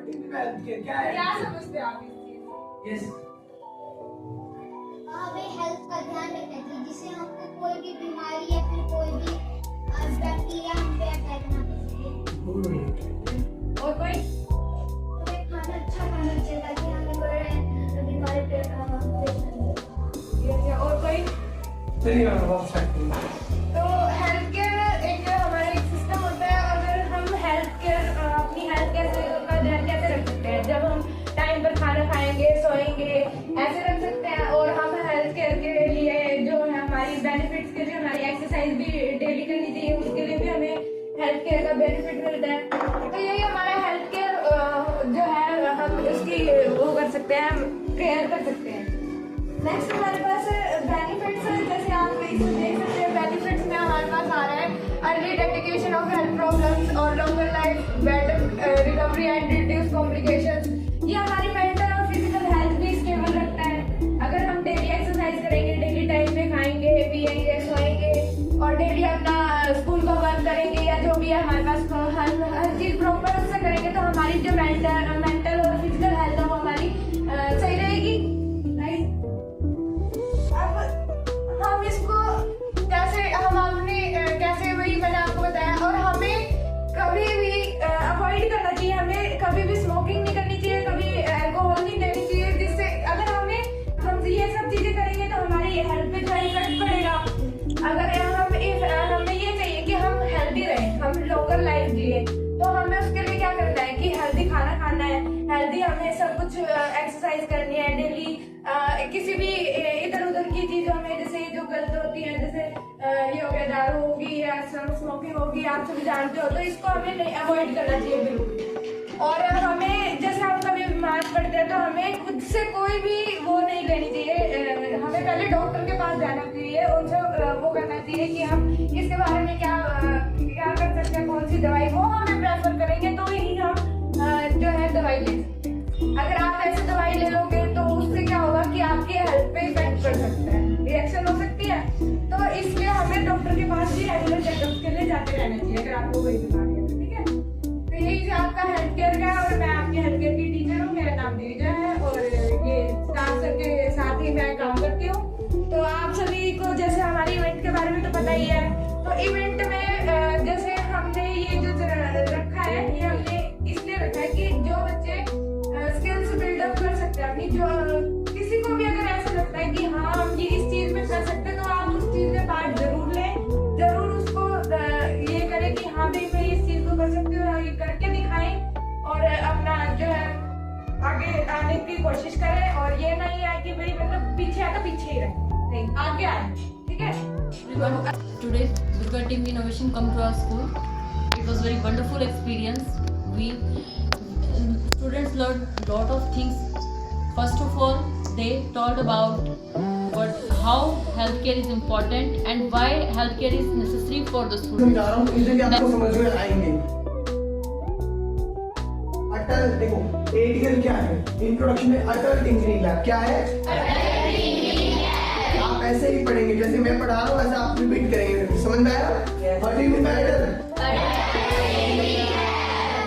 क्या समझते हो आप इस चीज? यस, हमें हेल्थ का ध्यान रखना चाहिए जिससे हमको कोई भी बीमारी या फिर कोई भी बैक्टीरिया हम पे अटैक ना कर सके। और कोई? हमें खाना अच्छा खाना चाहिए ताकि हमें कोई बीमारी पे और कोई? चलिए मैं बहुत सकती हूँ। तो हेल्थ केयर एक हमारा एक सिस्टम होता है। अगर हम हेल्थ केयर अपनी हेल्थ केयर का ध्यान कैसे रख सकते हैं? जब हम टाइम पर खाना खाएंगे, सोएंगे, ऐसे रख सकते हैं। और हम हेल्थ केयर के लिए जो है हमारी बेनिफिट्स के लिए हमारी एक्सरसाइज भी डेली करनी चाहिए, उसके लिए भी हमें हेल्थ केयर का बेनिफिट मिलता है। तो यही हमारा हेल्थ केयर जो है हम इसकी वो कर सकते हैं, केयर कर सकते हैं। नेक्स्ट हमारे पास बेनिफिट्स, जैसे आप इसमें देख सकते हैं बेनिफिट्स में हमारे पास आ रहा है early detection of health problems और longer life, better recovery and reduce complications. ये हमारी मेंटल और फिजिकल हेल्थ भी स्टेबल रखता है। अगर हम डेली एक्सरसाइज करेंगे, डेली टाइम पे खाएंगे, पिएंगे, सोएंगे और डेली अपना स्कूल का वर्क करेंगे या जो भी है हमारे पास हर चीज प्रॉपर से करेंगे तो हमारी जो मेंटल और फिजिकल हेल्थ है वो हमारी सही रहेगी। अब हम इसको कैसे हम अपने कैसे वही मैंने आपको बताया। और हमें कभी भी अवॉइड करना चाहिए, हमें कभी भी स्मोकिंग नहीं करनी चाहिए, कभी अल्कोहल नहीं लेनी चाहिए, जिससे अगर हम ये सब चीजें करेंगे तो हमारी हेल्थ पे जो इफेक्ट पड़ेगा। अगर हमें ये चाहिए कि हम हेल्दी रहें, हम लॉन्गर लाइफ जिए, तो हमें उसके लिए क्या करना है कि हेल्दी खाना खाना है, हेल्दी हमें सब कुछ एक्सरसाइज करनी है डेली। किसी भी इधर उधर की चीज हमें जैसे जो गलत होती है, जैसे ये हो गया दारू होगी या स्मोकिंग होगी, आप सभी जानते हो, तो इसको हमें नहीं अवॉइड करना चाहिए बिल्कुल। और हमें जैसे हम कभी बीमार पड़ते हैं तो हमें खुद से कोई भी वो नहीं लेनी चाहिए, हमें पहले डॉक्टर के पास जाना चाहिए, उनसे वो करना चाहिए कि हम इसके बारे में क्या कर सकते हैं, कौन सी दवाई वो हमें प्रेफर करेंगे तो ही हम जो है दवाई ले सकते हैं। अगर आप ऐसे दवाई ले लोगे तो उससे क्या होगा कि आपकी हेल्थ पे इफेक्ट पड़ सकता है, रिएक्शन हो सकती है। तो इसलिए हमें डॉक्टर के पास भी रेगुलर चेकअप के लिए जाते रहना चाहिए अगर आपको कोई बीमारी है, ठीक है। तो यही से आपका हेल्थ केयर का, और मैं आपकी हेल्थ केयर की टीचर हूँ, मेरा नाम दिविजा है और ये स्टाफ सर के साथ ही मैं काम करती हूँ। तो आप सभी को जैसे हमारे इवेंट के बारे में तो पता ही है। तो इवेंट में जैसे हमने ये जो रखा है, ये हमने इसलिए रखा है कि जो बच्चे स्किल्स बिल्डअप कर सकते हैं अपनी, जो किसी को भी अगर ऐसा लगता है कि हाँ हम ये इस चीज में कर सकते हैं तो आप उस चीज में पार्ट जरूर लें, जरूर उसको ये करें कि हाँ भाई मैं इस चीज को कर सकती हूँ, ये करके दिखाएं और अपना जो है आगे आने की कोशिश करें। और ये नहीं है कि भाई मतलब पीछे है तो पीछे ही रहे, नहीं आगे आए, ठीक है। Today, Durga Team Innovation come to our school. It was very wonderful experience. We students learned lot of things. First of all, they told about how healthcare is important and why healthcare is necessary for the students. समझा रहा हूँ, इसे भी आपको समझ में आएंगे। अटल, देखो ATL क्या है? इंट्रोडक्शन में अटल टिंकरिंग लैब क्या है? आप ऐसे ही पढ़ेंगे, जैसे मैं पढ़ा रहा हूँ वैसे आप रिपीट करेंगे, समझ में आया? What do you mean by Atal?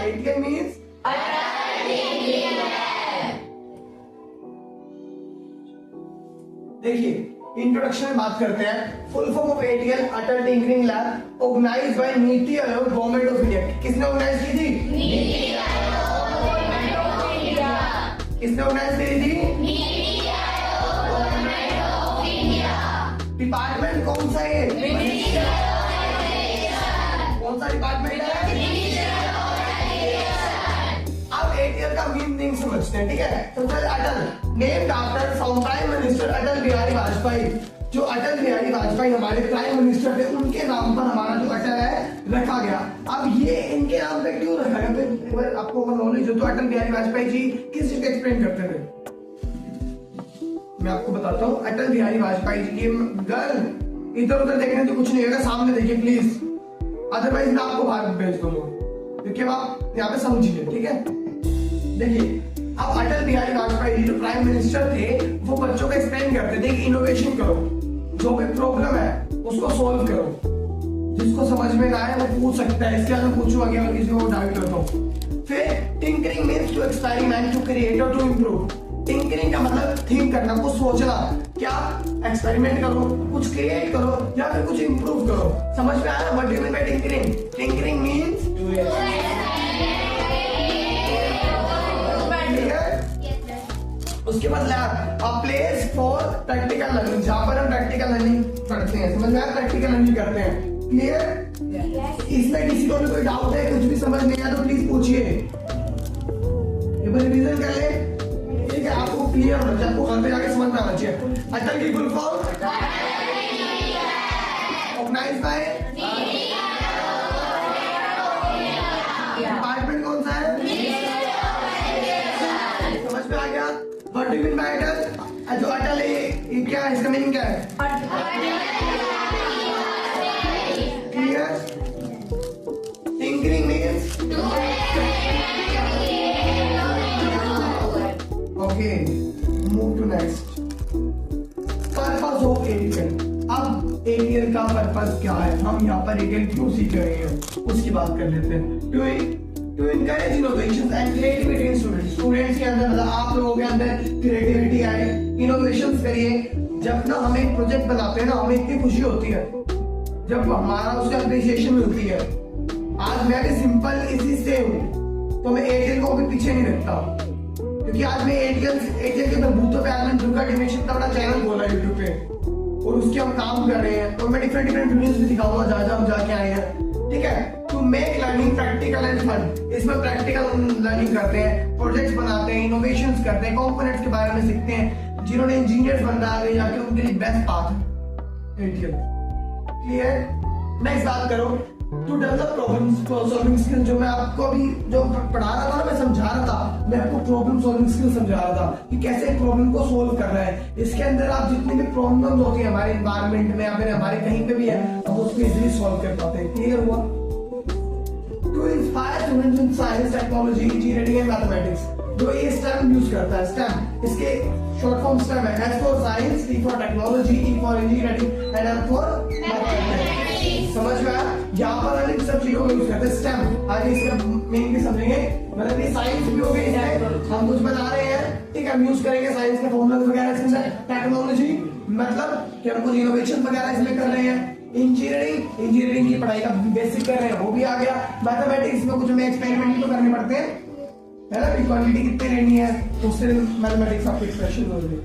ATL means देखिए इंट्रोडक्शन में बात करते हैं। Full form of ATL Atal tinkering lab, organized by Niti Aayog, government of India. किसने ऑर्गेनाइज की थी? Niti Aayog, government of India. किसने ऑर्गेनाइज की थी? Niti Aayog, government of India. Department कौन सा है? Ministry of education. कौन सा डिपार्टमेंट है? Ministry of education. अब ATL का मीनिंग समझते हैं, ठीक है। तो फिर Atal named after from prime minister Atal Bihari Vajpayee. जो अटल बिहारी वाजपेयी हमारे प्राइम मिनिस्टर थे, उनके नाम पर हमारा जो अटल है रखा गया। अब ये इनके नाम पे क्यों रखा गया? फिर आपको नॉलेज हो तो अटल बिहारी वाजपेयी जी किस चीज को एक्सप्लेन करते थे मैं आपको बताता हूँ। अटल बिहारी वाजपेयी जी, ये गर्ल इधर उधर देखने तो कुछ नहीं होगा, सामने देखिए प्लीज, अदरवाइज मैं आपको बाहर भेज दूंगा, क्योंकि आप यहाँ पे समझिए, ठीक है। देखिए अब अटल बिहारी वाजपेयी जी जो प्राइम मिनिस्टर थे, वो बच्चों को एक्सप्लेन करते थे कि इनोवेशन करो, जो भी प्रॉब्लम है उसको सॉल्व करो, जिसको समझ में ना आए वो पूछ सकता है। इसके बाद मैं पूछूंगा कि अगर किसी को डाउट हो तो फिर tinkering means to experiment, to create और टू इम्प्रूव। टिंकरिंग का मतलब थिंक करना, कुछ सोचना, क्या एक्सपेरिमेंट करो, कुछ क्रिएट करो या फिर कुछ इम्प्रूव करो। समझ में आया what do you mean bye tinkering? Tinkering means उसके बाद lab, a place for practical learning, जहाँ पर हम प्रैक्टिकल लर्निंग पढ़ते हैं। समझ में आया? प्रैक्टिकल लर्निंग करते हैं। क्लियर? इसमें किसी को भी कोई डाउट है, कुछ भी समझ नहीं आया तो प्लीज पूछिए। एक बार रिवीजन कर ले, ठीक है? आपको क्लियर होना चाहिए, आपको घर पे जाके समझ में आना चाहिए। अटल की full form organized by, department कौन सा है? समझ में आ गया? What do you mean by Atal? जो अटल है ये क्या है, इसका मीनिंग क्या है? Clear? Tinkering means okay, move to next. Purpose of ATL. अब एटीएल का पर्पस क्या है, हम यहाँ पर एटीएल क्यों सीख रहे हैं उसकी बात कर लेते हैं। To encourage innovation and creativity in students. Students के अंदर मतलब आप लोगों के अंदर क्रिएटिविटी आए, इनोवेशंस करिए। जब ना हम एक प्रोजेक्ट बनाते हैं ना, हमें इतनी खुशी होती है जब हमारा उसका अप्रिसिएशन मिलती है। आज मैं भी सिंपल इसी से हूँ तो मैं एटीएल को भी पीछे नहीं रखता, क्योंकि आज मैं एटीएल के बलबूतों पे आज मैं दुर्गा एनिमेशन का बड़ा चैनल खोला यूट्यूब पे और उसके हम काम कर रहे हैं और मैं डिफरेंट वीडियोस भी दिखाऊंगा जहाँ हम जाके आए हैं। ठीक है? To make learning practical and fun. इसमें प्रैक्टिकल लर्निंग करते हैं, प्रोजेक्ट्स बनाते हैं, इनोवेशंस करते हैं, कंपोनेंट्स के बारे में सीखते हैं। जिन्होंने इंजीनियर्स बनना आ गए जाके उनके लिए बेस्ट पाथ है एटीएल। क्लियर? नेक्स्ट बात करो, to develop problem solving skill. जो मैं आपको अभी जो पढ़ा रहा था ना, मैं समझा रहा था, मैं आपको प्रॉब्लम सॉल्विंग स्किल समझा रहा था कि कैसे एक प्रॉब्लम को सोल्व करना है। इसके अंदर आप जितनी भी प्रॉब्लम्स होती है हमारे एनवायरनमेंट में या फिर हमारे कहीं पे भी है, हम उसको इजीली सॉल्व कर पाते हैं। क्लियर हुआ? To inspire students in science, technology, engineering and mathematics. जो ये स्टेम यूज करता है, स्टेम इसके शॉर्ट फॉर्म स्टेम है। S for science, T for technology, E for engineering and M for mathematics. समझ में आया? यहाँ पर हम इन सब चीजों को यूज करते हैं स्टेम। आगे इसका मीनिंग भी समझेंगे। मतलब ये साइंस भी हो गई है, हम कुछ बना रहे हैं, ठीक है, हम यूज करेंगे साइंस के फॉर्मूलाज वगैरह इसके अंदर। टेक्नोलॉजी मतलब कि हम कुछ इनोवेशन वगैरह इसमें कर रहे हैं। इंजीनियरिंग की पढ़ाई का बेसिक कर रहे हैं, वो भी आ गया। मैथमेटिक्स में कुछ हमें एक्सपेरिमेंट तो करने पड़ते हैं, है ना? क्वांटिटी कितनी लेनी है, उससे मैथमेटिक्स आपको एक्सप्रेशन हो गई।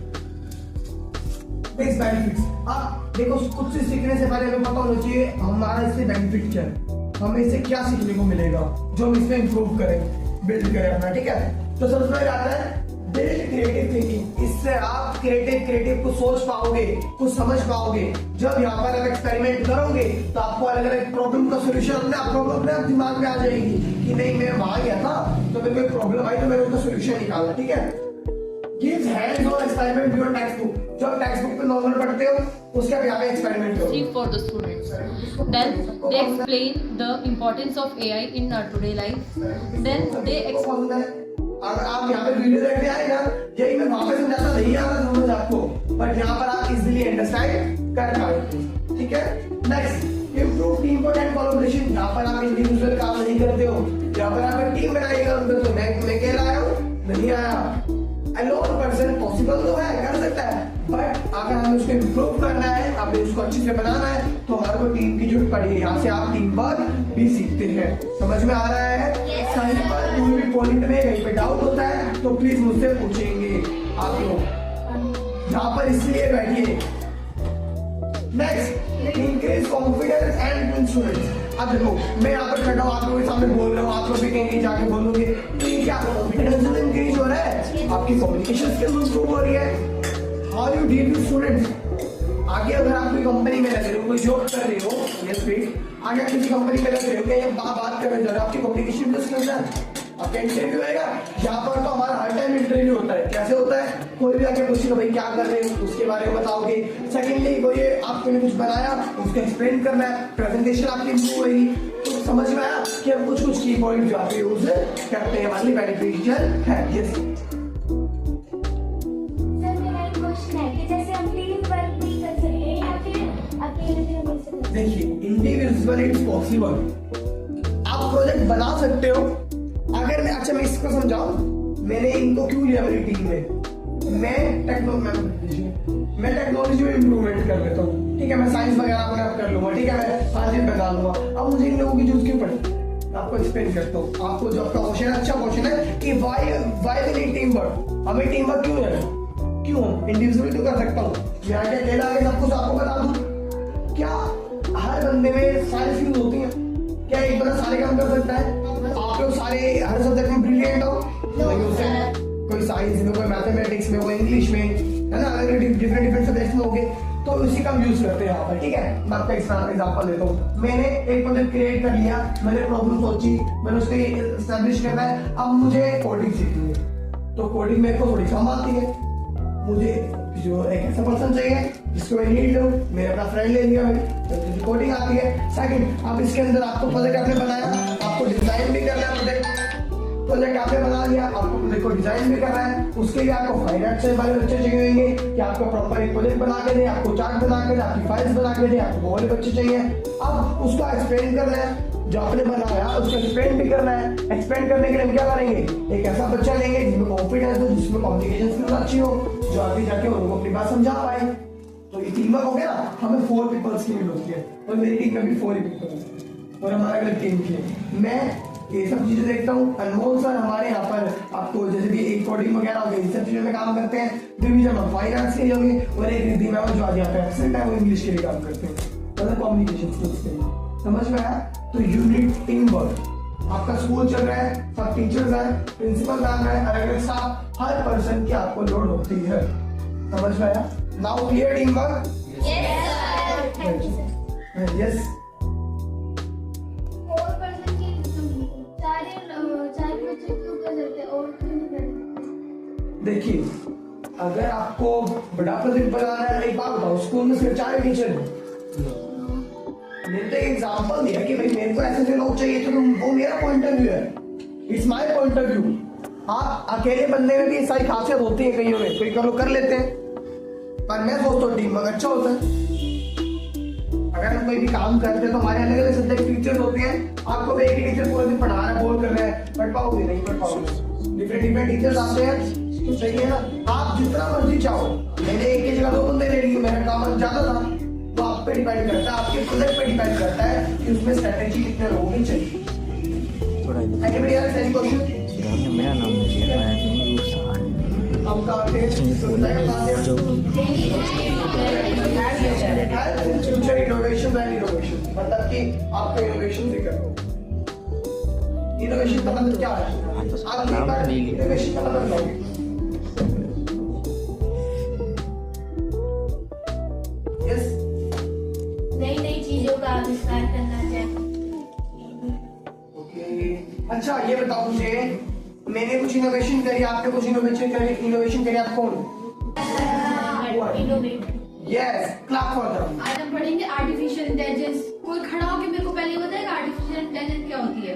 बेनिफिट्स, आप देखो कुछ चीज सीखने से पहले हमें पता होना चाहिए हमारा इससे बेनिफिट क्या है, हमें इससे क्या सीखने को मिलेगा जो हम इसमें इंप्रूव करें, बिल्ड करें अपना। ठीक है? तो सबसे पहले आता है बिल्ड क्रिएटिव थिंकिंग। इससे आप क्रिएटिव कुछ सोच पाओगे, कुछ समझ पाओगे। जब यहाँ पर आप एक्सपेरिमेंट करोगे तो आपको अलग अलग प्रॉब्लम का सोल्यूशन अपने आप दिमाग में आ जाएगी कि नहीं मैं वहां गया था तो मेरे को प्रॉब्लम आई तो मैंने उसका सोल्यूशन निकाला। ठीक है? Gives hands on experiment beyond text book. जब टेक्स्ट बुक पे नॉर्मल पढ़ते हो उसके आप यहाँ पे एक्सपेरिमेंट करो। For the students. Then they explain the importance of AI in our today life. Then they अगर आप यहाँ पे वीडियो देखने आए ना, यही मैं वहां पे समझाता नहीं आ रहा समझ आपको, बट यहाँ पर आप इजीली अंडरस्टैंड कर पाओगे। ठीक है? Next, improve team work and collaboration. यहाँ पर आप इंडिविजुअल काम नहीं करते हो, यहाँ पर आप टीम बनाइएगा। तो मैं अकेला आया हूँ, नहीं आया। अलोन पर्सन पॉसिबल तो है, कर सकता है, बट अगर हमें उसको इम्प्रूव करना है, हमें उसको अच्छे से बनाना है तो हमारे को टीम की जरूरत पड़ेगी। यहाँ से आप टीम वर्क भी सीखते हैं। समझ में आ रहा है? कहीं पर कोई भी पॉइंट में कहीं पे डाउट होता है तो प्लीज मुझसे पूछेंगे आप लोग। यहाँ पर इसलिए बैठिए। Next, increase confidence and students. अब देखो मैं यहाँ पर खड़ा हूँ, आप लोगों के सामने बोल रहा हूँ, आप लोग भी कहीं जाके बोलोगे तो ये क्या कॉन्फिडेंस इंक्रीज हो रहा है, आपकी कम्युनिकेशन स्किल्स इंप्रूव हो रही है। How you deal with students. आगे अगर आप कोई कंपनी में लग रहे हो, कोई जॉब कर रहे हो, यस प्लीज, आगे किसी कंपनी में लग रहे हो, ये बात करने जा रहे हो, आपकी कम्युनिकेशन स्किल्स है, आपका इंटरव्यू आएगा। यहाँ पर तो हमारा हर टाइम इंटरव्यू होता है। कैसे होता है? कोई भी आके पूछेगा भाई क्या कर रहे हो, उसके बारे में बताओगे। सेकेंडली वो ये आपने कुछ बनाया उसको एक्सप्लेन करना है, प्रेजेंटेशन आपकी इंप्रूव होगी। तो समझ में आया कि हम कुछ की पॉइंट यहाँ पे यूज करते हैं, हमारे लिए बेनिफिशियल है। यस सर, मेरा एक क्वेश्चन है कि जैसे हम टीम वर्क भी कर सकते हैं या फिर अकेले भी हम कर सकते हैं? देखिए, इंडिविजुअल इट्स पॉसिबल। आप प्रोजेक्ट बना सकते हो, अगर मैं अच्छा मैं इसको समझाऊं, मैंने इनको क्यों लिया मेरी टीम में, मैं टेक्नोलॉजी में इम्प्रूवमेंट कर लेता हूँ, ठीक है, मैं साइंस वगैरह अपने आप कर लूंगा, ठीक है, मैं फाजिल बना लूंगा। अब मुझे इन लोगों की जरूरत क्यों पड़ी, आपको एक्सप्लेन करता हूँ। आपको जो आपका क्वेश्चन अच्छा क्वेश्चन है कि why we need team work, हमें टीम वर्क क्यों है, क्यों इंडिविजुअली तो कर सकता हूँ, मैं आके अकेला आके सब कुछ आपको बता दूं। क्या हर बंदे में सारी स्किल्स होती हैं, क्या एक बंदा सारे काम कर सकता है, आप लोग सारे हर सब्जेक्ट में ब्रिलियंट हो, नहीं हो सकते, कोई साइंस में, कोई मैथमेटिक्स में, कोई इंग्लिश में, है ना, अलग डिफरेंट सब्जेक्ट्स में होंगे, तो उसी का यूज करते हैं यहाँ पर, ठीक है। मैं आपका एग्जांपल देता हूँ, मैंने एक प्रोजेक्ट क्रिएट कर लिया, मैंने प्रॉब्लम सोची, मैंने उसको एस्टैब्लिश करना है, अब मुझे कोडिंग सीखनी है, तो कोडिंग मेरे को थोड़ी कम आती है, मुझे जो एक ऐसा पर्सन चाहिए जिसको मैं नीड लूं, मैंने अपना फ्रेंड ले लिया, मुझे कोडिंग आती है। सेकंड, अब इसके अंदर आपको प्रोजेक्ट आपने बनाया, आपको डिजाइन भी करना है, प्रोजेक्ट आपने बना लिया, आपको प्रोजेक्ट को डिजाइन भी करना है, उसके लिए आपको फाइनेंस से वाले बच्चे चाहिए होंगे कि आपको प्रॉपर एक प्रोजेक्ट बना के दे, आपको चार्ट बना के दे, आपकी फाइल्स बना के दे, आपको वो वाले बच्चे चाहिए। अब उसका एक्सप्लेन करना है, जो आपने बनाया उसको एक्सप्लेन भी करना है। एक्सप्लेन करने के लिए हम क्या करेंगे, एक ऐसा बच्चा लेंगे जिसमें कॉन्फिडेंस हो, जिसमें कम्युनिकेशन स्किल्स अच्छी हो, जो आगे जाके उनको अपनी बात समझा पाए। तो ये टीम वर्क हो गया ना, हमें 4 पीपल्स की नीड होती है, और मेरी टीम में भी 4 ही पीपल है, और हमारे अलग टीम की है। मैं ये सब चीजें देखता हूँ। अनमोल सर हमारे यहाँ पर आपको जैसे भी एक कोडिंग वगैरह हो गई, इन सब चीजों में काम करते हैं। डिवीजन ऑफ फाइनेंस के लिए होंगे, और एक रिद्धि मैम जो आज यहाँ पे एब्सेंट है, वो इंग्लिश के लिए काम करते हैं, मतलब कम्युनिकेशन स्किल्स के लिए। समझ में आया? तो यूनिट टीम वर्क, आपका स्कूल चल रहा है, सब टीचर्स हैं, प्रिंसिपल मैम है, अलग अलग स्टाफ, हर पर्सन की आपको लोड होती है। समझ में आया? Now clear team work? Yes. और पर्सन की चार बच्चे क्यों कर सकते और क्यों नहीं कर? देखिए, अगर आपको बड़ा प्रोजेक्ट बनाना है, एक बात बताओ, स्कूल में सिर्फ 4 टीचर हैं, मैंने तो एक एग्जांपल दिया कि भाई मेरे को ऐसे लोग चाहिए, तो वो मेरा पॉइंट ऑफ व्यू है, it's my point of view. हाँ, अकेले बंदे में भी सारी खासियत होती है, कईयों में कोई कर लेते हैं, पर मैं सोचता हूँ टीम वर्क अच्छा होता है। अगर हम कोई भी काम करते हैं तो हमारे अलग अलग सब्जेक्ट टीचर्स होते हैं, आपको भी एक ही टीचर पूरा दिन पढ़ा रहा है, बोल कर रहे हैं, पढ़ पाओगे नहीं पढ़ पाओगे, डिफरेंट टीचर्स आते हैं, तो सही है ना। आप जितना मर्जी चाहो, मैंने एक की जगह 2 बंदे ले लिए, मेरा काम ज्यादा था, तो आप पे डिपेंड करता है, आपके प्रोजेक्ट पे डिपेंड करता है कि उसमें स्ट्रेटेजी कितने लोगों की चाहिए। Anybody have any question? मेरा नाम मुझे आपका test future innovation and innovation, मतलब कि आपको इनोवेशन से करो। इनोवेशन का मतलब क्या है? आप एक बार इनोवेशन का मतलब बताओगे? यस, नई नई चीजों का आविष्कार करना चाहिए। ओके, अच्छा ये बताओ मुझे, मैंने कुछ इनोवेशन करी, आपने कुछ इनोवेशन करी, आप कौन? Yes, clap for them. आज हम पढ़ेंगे आर्टिफिशियल इंटेलिजेंस। कोई खड़ा होकर मेरे को पहले बताएगा आर्टिफिशियल इंटेलिजेंस क्या होती है?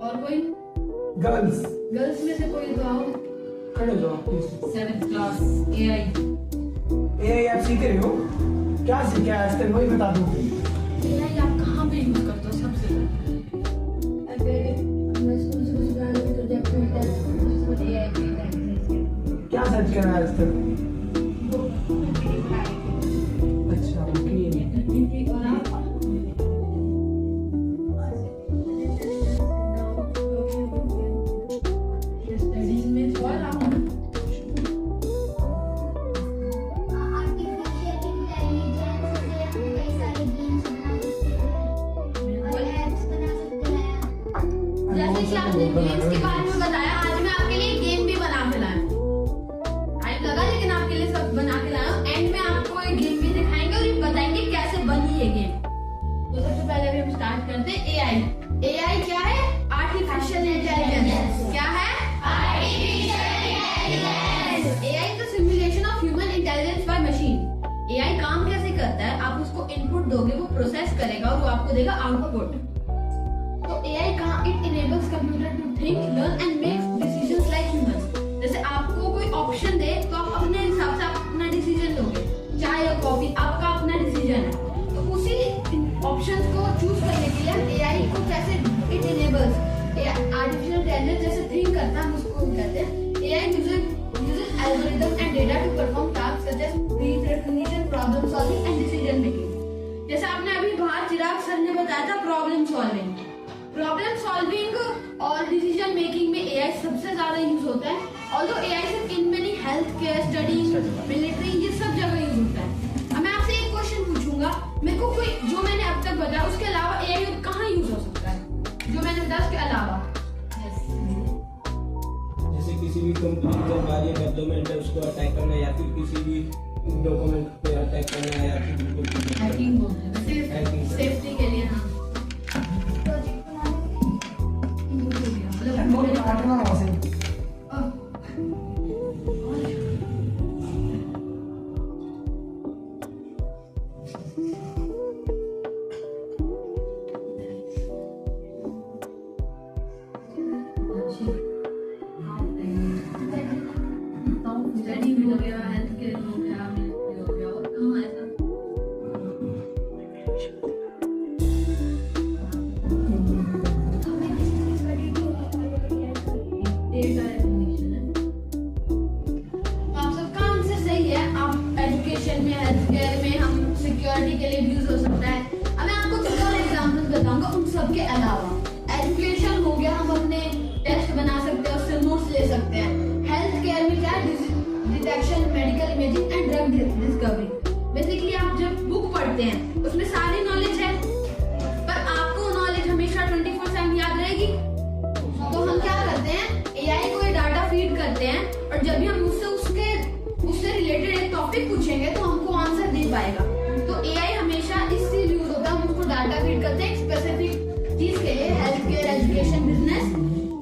और कोई? गर्ल्स में से कोई तो आओ। खड़े हो जाओ प्लीज। 7th क्लास एआई आप सीख रहे हो? क्या सीखा है आज तक, वही बता दो। एआई आप कहाँ पे यूज करते हो सबसे पहले? क्या सर्च करना है आज तक? अच्छा, ओके। स्टडीज में और आप आर्टिफिशियल इंटेलिजेंस से हम कई सारे गेम्स बना सकते हैं और एप्स बना सकते हैं। जैसे कि आपने गेम्स के बारे में बताया, आज मैं आपके लिए गेम भी बना के लाया। टाइम लगा लेकिन आपके लिए सब बना के लाया। एंड में आपको एक गेम भी दिखाएंगे और ये बताएंगे कैसे बनी ये गेम। तो सबसे पहले अभी हम स्टार्ट करते हैं एआई। एआई क्या है? Artificial intelligence. क्या है? AI is the simulation of human intelligence by machine. AI काम कैसे करता है? आप उसको इनपुट दोगे, वो प्रोसेस करेगा और वो आपको देगा आउटपुट। तो एआई का it enables computer to think, learn and make decisions like humans. जैसे आपको कोई ऑप्शन दे तो आप अपने हिसाब से अपना डिसीजन लोगे, चाय या कॉफी आपका अपना डिसीजन है। तो उसी ऑप्शंस को चूज करने के लिए हम एआई को कैसे it enables artificial Anurag sir ने बताया था प्रॉब्लम सॉल्विंग और डिसीजन मेकिंग में एआई सबसे ज्यादा यूज होता है। ऑल्दो एआई सिर्फ in many health care, study, military, ये सब जगह यूज होता है। अब मैं आपसे एक क्वेश्चन पूछूंगा, मेरे को कोई जो मैंने अब तक बताया उसके अलावा एआई कहाँ यूज हो सकता है? जो मैंने बताया उसके अलावा जैसे किसी भी कंपनी जब हमारी डेवलपमेंट है उसको अटैक करना, या फिर किसी भी डॉक्यूमेंट पे अटैक करना, या फिर हैकिंग बोलते हैं, सेफ्टी के लिए। हाँ, नोट काटना वहाँ से। स्टडी भी हो गया, हेल्थ केयर हो गया, मिलिट्री हो गया, और कहाँ ऐसा डेटा रिकॉग्निशन है। आप सबका आंसर सही है। आप एजुकेशन में, हेल्थ केयर में, हम सिक्योरिटी के लिए भी यूज हो सकता है। अब मैं आपको कुछ और एग्जांपल बताऊंगा उन सब के अलावा। एजुकेशन हो गया, हम अपने टेस्ट बना सकते हैं, उससे नोट्स ले सकते हैं। हेल्थ केयर में क्या है? Detection, medical imaging and drug discovery. Basically आप जब बुक पढ़ते हैं उसमें सारी नॉलेज है, पर आपको नॉलेज हमेशा 24/7 याद रहेगी। तो हम क्या करते हैं, एआई को ये डाटा फीड करते हैं, और जब भी हम उससे रिलेटेड एक टॉपिक पूछेंगे तो हमको आंसर दे पाएगा। तो एआई हमेशा इससे यूज होता है। हम उसको डाटा फीड करते हैं स्पेसिफिक चीज के लिए, हेल्थ केयर, एजुकेशन, बिजनेस,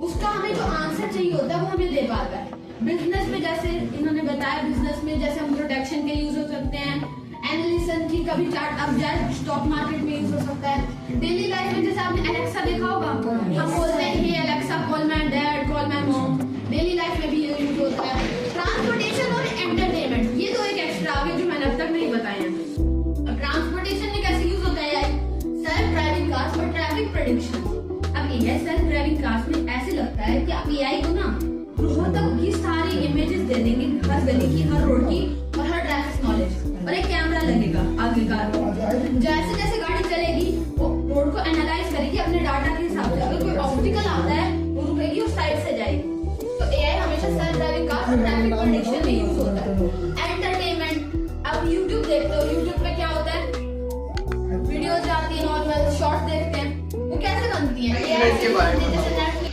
उसका हमें जो आंसर चाहिए होता है वो हमें दे पाता है। बिजनेस में जैसे इन्होंने बताया, बिजनेस में जैसे हम प्रोटेक्शन के लिए यूज हो सकते हैं, एनालिसिस की कभी चार्ट अप जाए, स्टॉक मार्केट में यूज हो सकता है। डेली लाइफ में जैसे आपने एलेक्सा देखा होगा, हम बोलते हैं hey Alexa call my dad, call my mom. Daily life में भी ये यूज होता है। ट्रांसपोर्टेशन और एंटरटेनमेंट, ये तो एक एक्स्ट्रा आ गया जो मैंने अब तक नहीं बताया। अब ट्रांसपोर्टेशन में कैसे यूज होता है? सेल्फ ड्राइविंग कार्स और ट्रैफिक प्रेडिक्शन। अब ये सेल्फ ड्राइविंग कार्स में ऐसे लगता है कि आप एआई को ना रोहतक की सारी इमेजेस दे देंगे, हर गली की, हर रोड की और हर ट्रैफिक नॉलेज, और एक कैमरा लगेगा आगे कार में। जैसे जैसे गाड़ी चलेगी वो रोड को एनालाइज करेगी अपने डाटा के हिसाब से। अगर कोई ऑब्स्टिकल आता है वो रुकेगी, उस साइड से जाएगी। तो एआई हमेशा सेल्फ ड्राइविंग कार्स और ट्रैफिक प्रेडिक्शन में यूज होता है। एंटरटेनमेंट, अब यूट्यूब देखते हो, यूट्यूब में क्या होता है, वीडियोज आती है, नॉर्मल शॉर्ट देखते हैं, वो कैसे बनती है? इवेंट के बारे में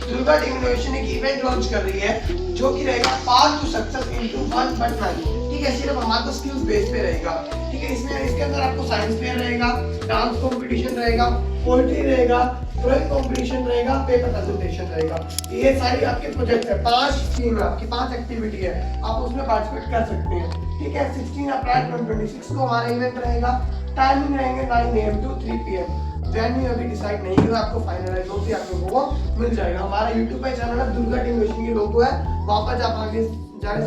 दुर्गा टीम इनोवेशन एक इवेंट लॉन्च कर रही है जो कि रहेगा path to success into one but nine. ठीक है, सिर्फ हमारा स्किल्स बेस पे रहेगा। ठीक है, इसके अंदर आपको साइंस फेयर रहेगा, डांस कंपटीशन रहेगा, पोएट्री रहेगा, ड्राइंग कंपटीशन रहेगा, पेपर प्रेजेंटेशन रहेगा। ये सारी आपके प्रोजेक्ट है। 5 थीम है आपकी, 5 एक्टिविटी है, आप उसमें पार्टिसिपेट कर सकते हैं। ठीक है, 16 अप्रैल 2026 को हमारा इवेंट रहेगा। टाइमिंग रहेंगे 9 AM to 3 PM। वेन्यू अभी डिसाइड नहीं हुआ, आपको फाइनलाइज होते ही आप लोगों को मिल जाएगा। हमारा यूट्यूब पे चैनल है, दुर्गा टीम इनोवेशन की लोगो है, वहाँ पर आप आगे सारे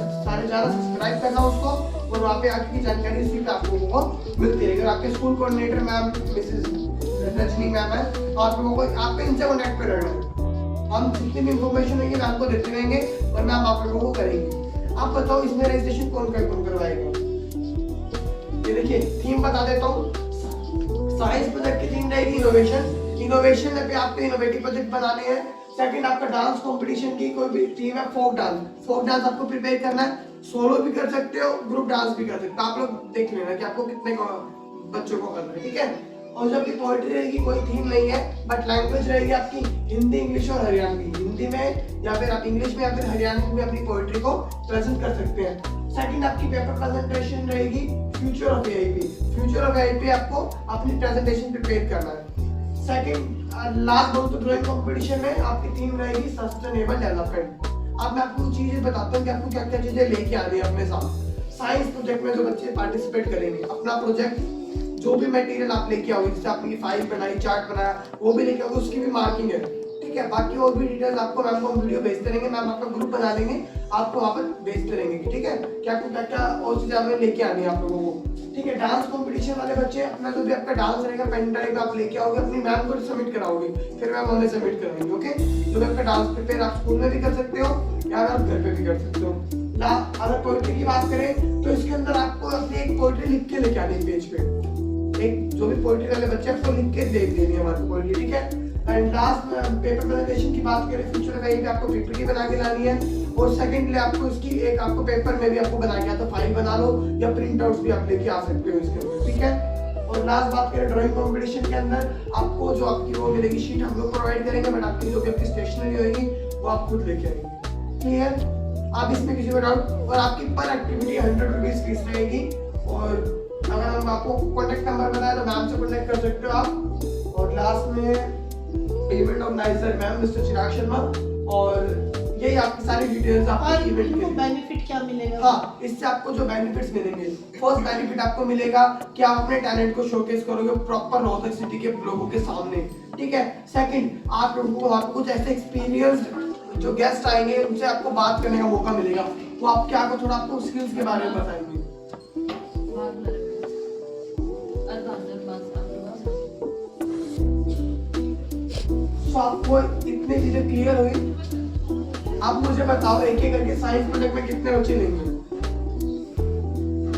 ज़्यादा सब्सक्राइब करना उसको, और वहाँ पे आपकी जानकारी इसी पे आप लोगों को मिलती रहेगी। आपके school coordinator ma'am Mrs Rajni ma'am है, आप लोगों को आपको इनसे कॉन्टैक्ट पे रहना है। हम जितनी भी इंफॉर्मेशन होगी मैं आपको देते रहेंगे और मैम आप लोगों को करेंगे। आप बताओ इसमें रजिस्ट्रेशन कौन करवाएगा? ये देखिए थीम बता देता हूँ। साइंस प्रोजेक्ट की थीम रहेगी इनोवेशन पे आपको इनोवेटिव प्रोजेक्ट बनाने हैं। सेकंड आपका डांस कंपटीशन की कोई भी थीम है, फोक डांस आपको प्रिपेयर करना है। सोलो भी कर सकते हो, ग्रुप डांस भी कर सकते हो। आप लोग देख लेना कि आपको कितने बच्चों को करना है। ठीक है, और जब भी पोएट्री रहेगी कोई थीम नहीं है, बट लैंग्वेज रहेगी आपकी हिंदी, इंग्लिश और हरियाणवी। हिंदी में या फिर आप इंग्लिश में या फिर हरियाणवी में अपनी पोएट्री को प्रेजेंट कर सकते हैं। सेकंड आपकी पेपर प्रेजेंटेशन रहेगी future of AIP. Future of AIP आपको अपनी प्रेजेंटेशन प्रिपेयर करना है। सेकंड लास्ट बोल तो ड्राइंग कंपटीशन में आपकी थीम रहेगी सस्टेनेबल डेवलपमेंट। अब मैं आपको चीजें बताता हूँ कि आपको क्या क्या चीजें लेके आनी है अपने साथ। साइंस प्रोजेक्ट में जो बच्चे पार्टिसिपेट करेंगे, अपना प्रोजेक्ट जो भी मटेरियल आप लेके आओगे, जैसे आपने फाइल बनाई, चार्ट बनाया, वो भी लेके आओगे, उसकी भी मार्किंग है। ठीक है, बाकी और भी डिटेल्स आपको मैम को वीडियो भेजते रहेंगे, मैम आपका ग्रुप बना लेंगे, आपको वहाँ पर भेजते रहेंगे। ठीक है, क्या क्या और चीजें हमें लेके आनी है आप लोगों को। ठीक है, डांस कंपटीशन वाले बच्चे अपना जो भी आपका डांस रहेगा, पेन ड्राइव आप लेके आओगे, अपनी मैम को सबमिट कराओगे, फिर मैम उन्हें सबमिट कराएंगे। ओके, जो भी आपका डांस प्रिपेयर आप स्कूल में भी कर सकते हो या आप घर पे भी कर सकते हो। अगर पोएट्री की बात करें तो इसके अंदर आपको अपनी एक पोएट्री लिख के लेके आनी है पेज पे। एक जो भी पॉलिटिकल है बच्चे आपको लिख के दे देनी है हमारे को, ठीक है। एंड लास्ट में पेपर प्रेजेंटेशन की बात करें, फ्यूचर कहीं पे आपको पीपीटी बना के लानी है, और सेकंडली आपको इसकी एक आपको पेपर में भी आपको बना के, तो फाइल बना लो या प्रिंट आउट्स भी आप लेके आ सकते हो इसके अंदर, ठीक है। और लास्ट बात करें ड्राइंग कंपटीशन के अंदर आपको जो आपकी वो मिलेगी शीट हम लोग प्रोवाइड करेंगे, बट आपकी जो भी आपकी स्टेशनरी होगी वो आप खुद लेके आएंगे, क्लियर। आप इसमें किसी को डाउट, और आपकी पर एक्टिविटी 100 रुपीज फीस रहेगी, और अगर हम आपको कॉन्टेक्ट नंबर बताए तो मैम से कॉन्टेक्ट कर सकते हो आप। और लास्ट में इवेंट ऑर्गेनाइजर मैम मिस्टर चिराग शर्मा, और यही आपकी सारी डिटेल्स और आपके इवेंट इनको के। बेनिफिट क्या मिलेगा? हाँ, इससे आपको जो बेनिफिट्स मिलेंगे, फर्स्ट बेनिफिट आपको मिलेगा कि आप अपने टैलेंट को शोकेस करोगे प्रॉपर रोहतक सिटी के लोगों के सामने, ठीक है। सेकंड, आप लोगों को वहाँ पे कुछ ऐसे एक्सपीरियंस्ड जो गेस्ट आएंगे उनसे आपको बात करने का मौका मिलेगा, वो आपके आपको थोड़ा आपको स्किल्स के बारे में बताएंगे। तो आपको इतनी चीजें क्लियर हुई। आप मुझे बताओ एक एक करके साइंस प्रोजेक्ट में कितने बच्चे लेंगे?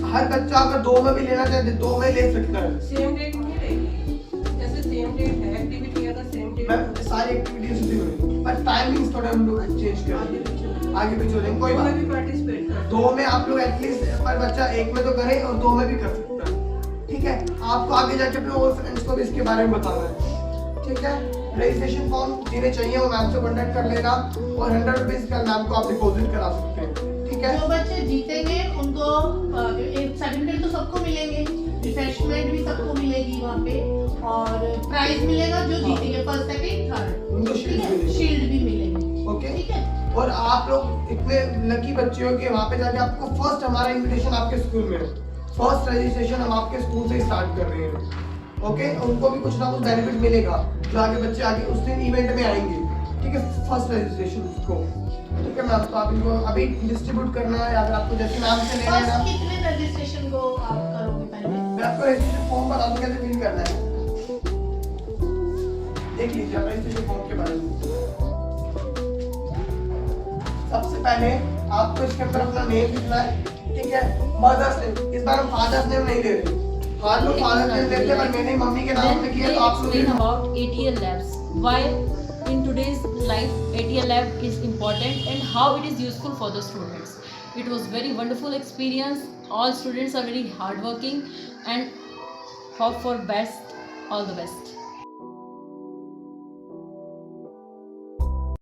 हर बच्चा अगर 2 में भी लेना चाहे 2 में ले सकता है। सेम डेट नहीं रहेगी, जैसे सेम डेट है एक्टिविटी है तो सेम डेट मैम सारी एक्टिविटीज उसी में, पर टाइमिंग्स थोड़ा हम लोग चेंज करेंगे, आगे पीछे हो जाएंगे, कोई बात भी नहीं। पार्टिसिपेट कर 2 में आप लोग एटलीस्ट पर बच्चा 1 में तो करे और 2 में भी कर सकता है, ठीक है। आपको आगे जाके अपने और फ्रेंड्स को भी इसके बारे में बताना है, ठीक है। रजिस्ट्रेशन फॉर्म जिन्हें चाहिए वो मैम से कॉन्टेक्ट कर लेना, और 100 रुपीज का मैम को आप डिपॉजिट करा सकते हैं, ठीक है। जो बच्चे जीतेंगे उनको एक सर्टिफिकेट तो सबको मिलेंगे, रिफ्रेशमेंट भी सबको मिलेगी वहाँ पे, और प्राइज मिलेगा जो जीतेंगे फर्स्ट सेकंड थर्ड, उनको शील्ड मिलेगी, शील्ड भी मिलेंगे, ओके। ठीक है। और आप लोग इतने लकी बच्चे हो कि वहाँ पे जाके आपको फर्स्ट हमारा इनविटेशन आपके स्कूल में, फर्स्ट रजिस्ट्रेशन हम आपके स्कूल से ही स्टार्ट कर रहे हैं, ओके। उनको भी कुछ ना कुछ बेनिफिट मिलेगा जो आगे बच्चे आगे उस दिन इवेंट में आएंगे, ठीक है, फर्स्ट रजिस्ट्रेशन को, ठीक है मैम। तो आप इनको अभी डिस्ट्रीब्यूट करना है, अगर आपको जैसे नाम से लेना है फर्स्ट ना, कितने रजिस्ट्रेशन को आप करोगे पहले? मैं आपको रजिस्ट्रेशन फॉर्म बता दूं कैसे फिल करना है, देख लीजिए आप रजिस्ट्रेशन फॉर्म के बारे में। सबसे पहले आपको इसके अंदर अपना नेम लिखना है, ठीक है। मदर्स नेम, इस बार हम फादर्स नेम नहीं ले रहे, हर लोग फादर नेम लेते हैं, पर मैंने मम्मी के नाम पे किया तो आप लोग Explain about ATL labs. Why in today's life ATL lab is important and how it is useful for the students. It was very wonderful experience. All students are very hardworking and hope for best. All the best.